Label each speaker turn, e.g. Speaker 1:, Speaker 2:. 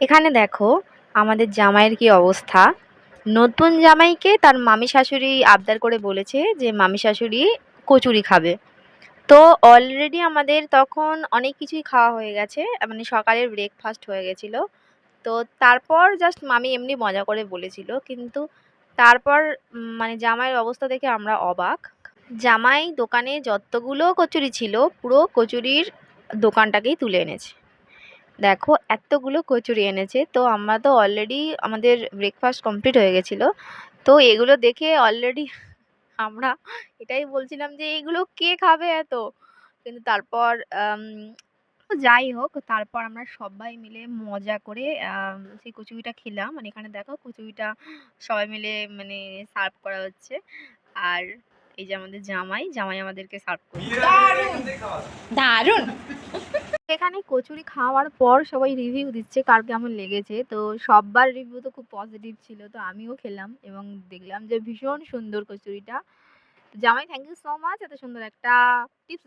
Speaker 1: এখানে দেখো আমাদের জামাইয়ের কি অবস্থা। নতুন জামাইকে তার মামি শাশুড়ি আবদার করে বলেছে যে মামি শাশুড়ি কচুরি খাবে। তো অলরেডি আমাদের তখন অনেক কিছুই খাওয়া হয়ে গেছে, মানে সকালের ব্রেকফাস্ট হয়ে গেছিল। তো তারপর জাস্ট মামি এমনি মজা করে বলেছিল, কিন্তু তারপর মানে জামাইয়ের অবস্থা দেখে আমরা অবাক। জামাই দোকানে যতগুলো কচুরি ছিল পুরো কচুরির দোকানটাকেই তুলে এনেছে। দেখো এতগুলো কচুরি এনেছে, তো আমরা তো অলরেডি আমাদের ব্রেকফাস্ট কমপ্লিট হয়ে গেছিলো। তো এগুলো দেখে অলরেডি আমরা এটাই বলছিলাম যে এগুলো কে খাবে এত। কিন্তু তারপর তো যাই হোক, তারপর আমরা সবাই মিলে মজা করে সেই কচুরিটা খেলাম। মানে এখানে দেখো কচুরিটা সবাই মিলে মানে সার্ভ করা হচ্ছে। আর এই যে আমাদের জামাই জামাই আমাদেরকে সার্ভ করছে। দারুণ। এখানে কচুরি খাওয়ার পর সবাই রিভিউ দিচ্ছে কার কেমন লেগেছে। তো সবার রিভিউ তো খুব পজিটিভ ছিল, তো আমিও খেলাম এবং দেখলাম যে ভীষণ সুন্দর কচুরিটা। তো জামাই থ্যাংক ইউ সো মাচ এত সুন্দর একটা টিপস